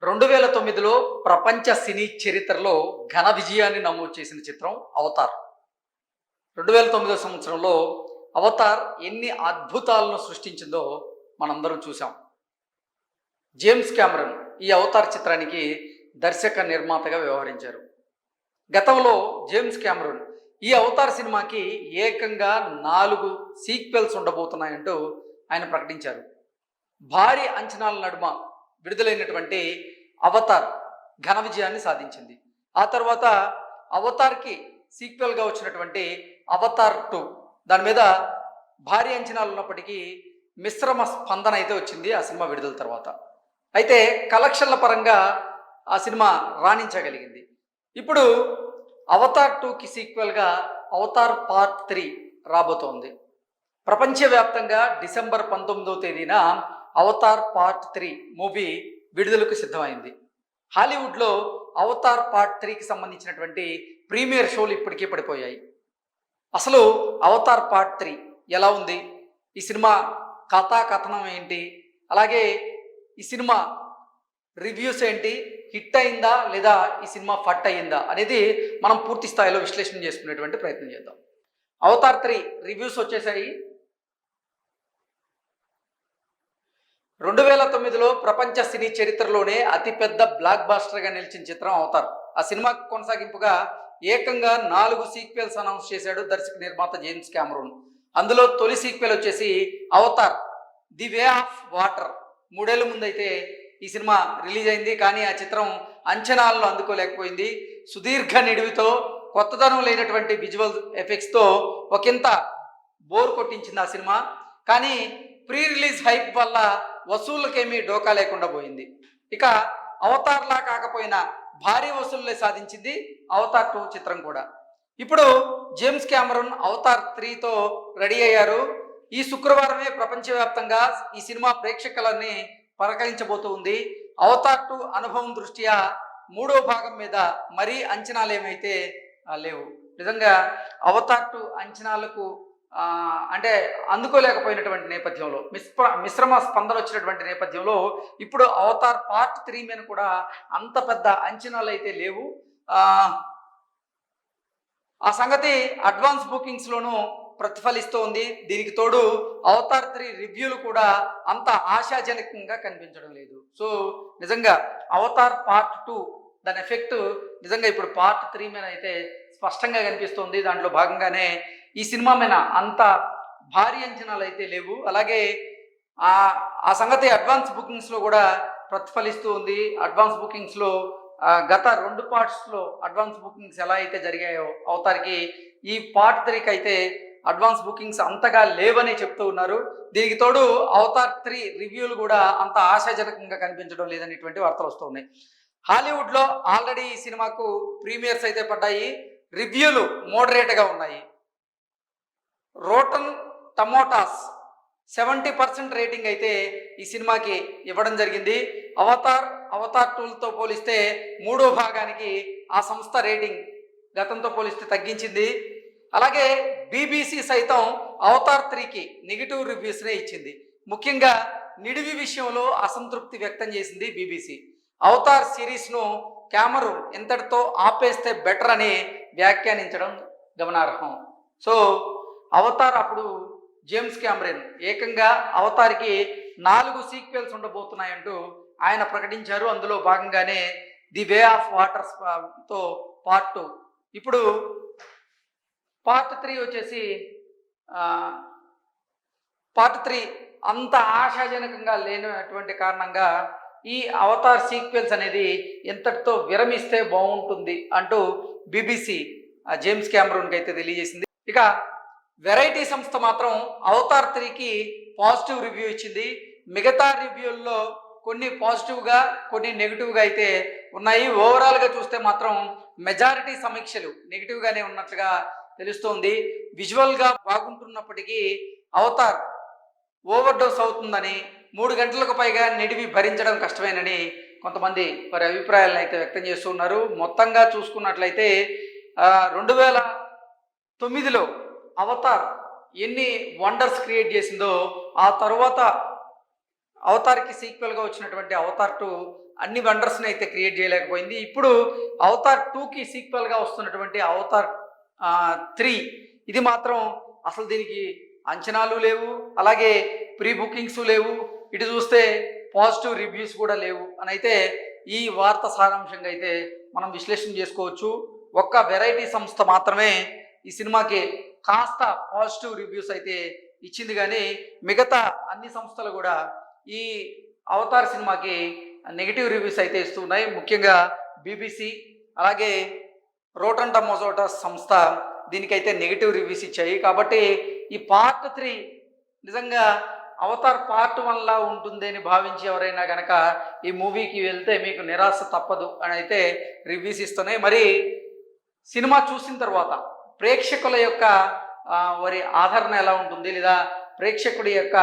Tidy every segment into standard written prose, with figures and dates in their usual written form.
2009లో ప్రపంచ సినీ చరిత్రలో ఘన విజయాన్ని నమోదు చేసిన చిత్రం 'అవతార్'. 2009 సంవత్సరంలో 'అవతార్' ఎన్ని అద్భుతాలను సృష్టించిందో మనందరం చూసాం. జేమ్స్ కెమెరాన్ ఈ 'అవతార్' చిత్రానికి దర్శక నిర్మాతగా వ్యవహరించారు. గతంలో జేమ్స్ కెమెరాన్ ఈ 'అవతార్' సినిమాకి ఏకంగా 4 సీక్వెల్స్ ఉండబోతున్నాయంటూ ఆయన ప్రకటించారు. భారీ అంచనాల నడుమ విడుదలైనటువంటి 'అవతార్' ఘన విజయాన్ని సాధించింది. ఆ తర్వాత 'అవతార్'కి సీక్వెల్గా వచ్చినటువంటి 'అవతార్ 2' దాని మీద భారీ అంచనాలు ఉన్నప్పటికీ మిశ్రమ స్పందన అయితే వచ్చింది ఆ సినిమా విడుదల తర్వాత. అయితే కలెక్షన్ల పరంగా ఆ సినిమా రాణించగలిగింది. ఇప్పుడు 'అవతార్ 2'కి సీక్వెల్గా 'అవతార్ పార్ట్ 3' రాబోతోంది. ప్రపంచవ్యాప్తంగా డిసెంబర్ 19వ తేదీన 'అవతార్ పార్ట్ 3' మూవీ విడుదలకు సిద్ధమైంది. హాలీవుడ్లో 'అవతార్ పార్ట్ 3'కి సంబంధించినటువంటి ప్రీమియర్ షోలు ఇప్పటికే పడిపోయాయి. అసలు 'అవతార్ పార్ట్ 3' ఎలా ఉంది, ఈ సినిమా కథా కథనం ఏంటి, అలాగే ఈ సినిమా రివ్యూస్ ఏంటి, హిట్ అయిందా లేదా ఈ సినిమా ఫట్ అయిందా అనేది మనం పూర్తి స్థాయిలో విశ్లేషణ చేసుకునేటువంటి ప్రయత్నం చేద్దాం. 'అవతార్ 3' రివ్యూస్ వచ్చేసాయి. 2009లో ప్రపంచ సినీ చరిత్రలోనే అతిపెద్ద బ్లాక్ బాస్టర్గా నిలిచిన చిత్రం 'అవతార్'. ఆ సినిమాకి కొనసాగింపుగా ఏకంగా 4 సీక్వెల్స్ అనౌన్స్ చేశాడు దర్శక నిర్మాత జేమ్స్ కెమెరాన్. అందులో తొలి సీక్వెల్ వచ్చేసి 'Avatar the way of water'. 3 ఏళ్ల ముందైతే ఈ సినిమా రిలీజ్ అయింది, కానీ ఆ చిత్రం అంచనాలను అందుకోలేకపోయింది. సుదీర్ఘ నిడివితో, కొత్తదనం లేనటువంటి విజువల్ ఎఫెక్ట్స్తో ఒకంత బోర్ కొట్టించింది ఆ సినిమా. కానీ ప్రీ రిలీజ్ హైప్ వల్ల వసూళ్ళకేమీ డోకా లేకుండా పోయింది. ఇక 'అవతార్'లా కాకపోయినా భారీ వసూళ్లే సాధించింది 'అవతార్ 2' చిత్రం కూడా. ఇప్పుడు జేమ్స్ కెమెరాన్ 'అవతార్ 3'తో రెడీ అయ్యారు. ఈ శుక్రవారమే ప్రపంచవ్యాప్తంగా ఈ సినిమా ప్రేక్షకులని పలకరించబోతూ ఉంది. 'అవతార్ 2' అనుభవం దృష్ట్యా 3వ భాగం మీద మరీ అంచనాలు ఏమైతే లేవు. నిజంగా 'అవతార్ 2' అంచనాలకు అంటే అందుకోలేకపోయినటువంటి నేపథ్యంలో, మిశ్రమ స్పందన వచ్చినటువంటి నేపథ్యంలో ఇప్పుడు 'అవతార్ పార్ట్ 3' మీద కూడా అంత పెద్ద అంచనాలు అయితే లేవు. ఆ సంగతి అడ్వాన్స్ బుకింగ్స్లోనూ ప్రతిఫలిస్తోంది. దీనికి తోడు 'అవతార్ 3' రివ్యూలు కూడా అంత ఆశాజనకంగా కనిపించడం లేదు. సో నిజంగా 'అవతార్ పార్ట్ 2' దాని ఎఫెక్ట్ నిజంగా ఇప్పుడు పార్ట్ 3 మీద అయితే స్పష్టంగా కనిపిస్తుంది. దాంట్లో భాగంగానే ఈ సినిమా మీద అంత భారీ అంచనాలు అయితే లేవు. అలాగే ఆ సంగతి అడ్వాన్స్ బుకింగ్స్లో కూడా ప్రతిఫలిస్తూ ఉంది. అడ్వాన్స్ బుకింగ్స్లో గత 2 పార్ట్స్లో అడ్వాన్స్ బుకింగ్స్ ఎలా అయితే జరిగాయో 'అవతార్'కి, ఈ పార్ట్ 3కి అయితే అడ్వాన్స్ బుకింగ్స్ అంతగా లేవని చెప్తూ ఉన్నారు. దీనికి తోడు 'అవతార్ 3' రివ్యూలు కూడా అంత ఆశాజనకంగా కనిపించడం లేదనేటువంటి వార్తలు వస్తున్నాయి. హాలీవుడ్లో ఆల్రెడీ ఈ సినిమాకు ప్రీమియర్స్ అయితే పడ్డాయి. రివ్యూలు మోడరేట్గా ఉన్నాయి. రోటన్ టమోటాస్ 70% రేటింగ్ అయితే ఈ సినిమాకి ఇవ్వడం జరిగింది. 'అవతార్ 2'తో పోలిస్తే 3వ భాగానికి ఆ సంస్థ రేటింగ్ గతంతో పోలిస్తే తగ్గించింది. అలాగే BBC సైతం 'అవతార్ 3'కి నెగిటివ్ రివ్యూస్నే ఇచ్చింది. ముఖ్యంగా నిడివి విషయంలో అసంతృప్తి వ్యక్తం చేసింది BBC. 'అవతార్' సిరీస్ను కెమెరాన్ ఇంతటితో ఆపేస్తే బెటర్ అని వ్యాఖ్యానించడం గమనార్హం. సో 'అవతార్' అప్పుడు జేమ్స్ కెమెరాన్ ఏకంగా 'అవతార్'కి 4 సీక్వెల్స్ ఉండబోతున్నాయంటూ ఆయన ప్రకటించారు. అందులో భాగంగానే 'ది వే ఆఫ్ వాటర్'తో పార్ట్ 2, ఇప్పుడు పార్ట్ 3 వచ్చేసి పార్ట్ 3 అంత ఆశాజనకంగా లేనటువంటి కారణంగా ఈ 'అవతార్' సీక్వెల్స్ అనేది ఎంతటితో విరమిస్తే బాగుంటుంది అంటూ BBC జేమ్స్ కెమెరాన్కి అయితే తెలియజేసింది. ఇక వెరైటీ సంస్థ మాత్రం 'అవతార్ 3'కి పాజిటివ్ రివ్యూ ఇచ్చింది. మిగతా రివ్యూల్లో కొన్ని పాజిటివ్గా, కొన్ని నెగిటివ్గా అయితే ఉన్నాయి. ఓవరాల్గా చూస్తే మాత్రం మెజారిటీ సమీక్షలు నెగిటివ్గానే ఉన్నట్లుగా తెలుస్తోంది. విజువల్గా బాగుంటున్నప్పటికీ 'అవతార్' ఓవర్ డోస్ అవుతుందని, 3 గంటలకు పైగా నిడివి భరించడం కష్టమేనని కొంతమంది వారి అభిప్రాయాలను అయితే వ్యక్తం చేస్తున్నారు. మొత్తంగా చూసుకున్నట్లయితే 2009లో 'అవతార్' ఎన్ని వండర్స్ క్రియేట్ చేసిందో, ఆ తర్వాత 'అవతార్'కి సీక్వెల్గా వచ్చినటువంటి 'అవతార్ 2' అన్ని వండర్స్ని అయితే క్రియేట్ చేయలేకపోయింది. ఇప్పుడు అవతార్ 2కి సీక్వెల్గా వస్తున్నటువంటి అవతార్ 3 ఇది మాత్రం అసలు దీనికి అంచనాలు లేవు, అలాగే ప్రీ బుకింగ్స్ లేవు, ఇటు చూస్తే పాజిటివ్ రివ్యూస్ కూడా లేవు అని అయితే ఈ వార్త సారాంశంగా అయితే మనం విశ్లేషణ చేసుకోవచ్చు. ఒక్క వెరైటీ సంస్థ మాత్రమే ఈ సినిమాకి కాస్త పాజిటివ్ రివ్యూస్ అయితే ఇచ్చింది, కానీ మిగతా అన్ని సంస్థలు కూడా ఈ అవతార్ సినిమాకి నెగిటివ్ రివ్యూస్ అయితే ఇస్తున్నాయి. ముఖ్యంగా బీబీసీ, అలాగే రోటన్ టమోటోస్ సంస్థ దీనికైతే నెగిటివ్ రివ్యూస్ ఇచ్చాయి. కాబట్టి ఈ పార్ట్ 3 నిజంగా అవతార్ పార్ట్ 1లా ఉంటుంది అని భావించి ఎవరైనా కనుక ఈ మూవీకి వెళ్తే మీకు నిరాశ తప్పదు అని అయితే రివ్యూస్ ఇస్తున్నాయి. మరి సినిమా చూసిన తర్వాత ప్రేక్షకుల యొక్క వారి ఆదరణ ఎలా ఉంటుంది, లేదా ప్రేక్షకుడి యొక్క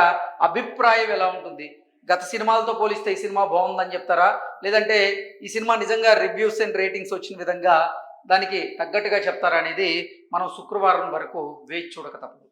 అభిప్రాయం ఎలా ఉంటుంది? గత సినిమాలతో పోలిస్తే ఈ సినిమా బాగుందని చెప్తారా, లేదంటే ఈ సినిమా నిజంగా రివ్యూస్ అండ్ రేటింగ్స్ వచ్చిన విధంగా దానికి తగ్గట్టుగా చెప్తారా అనేది మనం శుక్రవారం వరకు వేచి చూడక తప్పదు.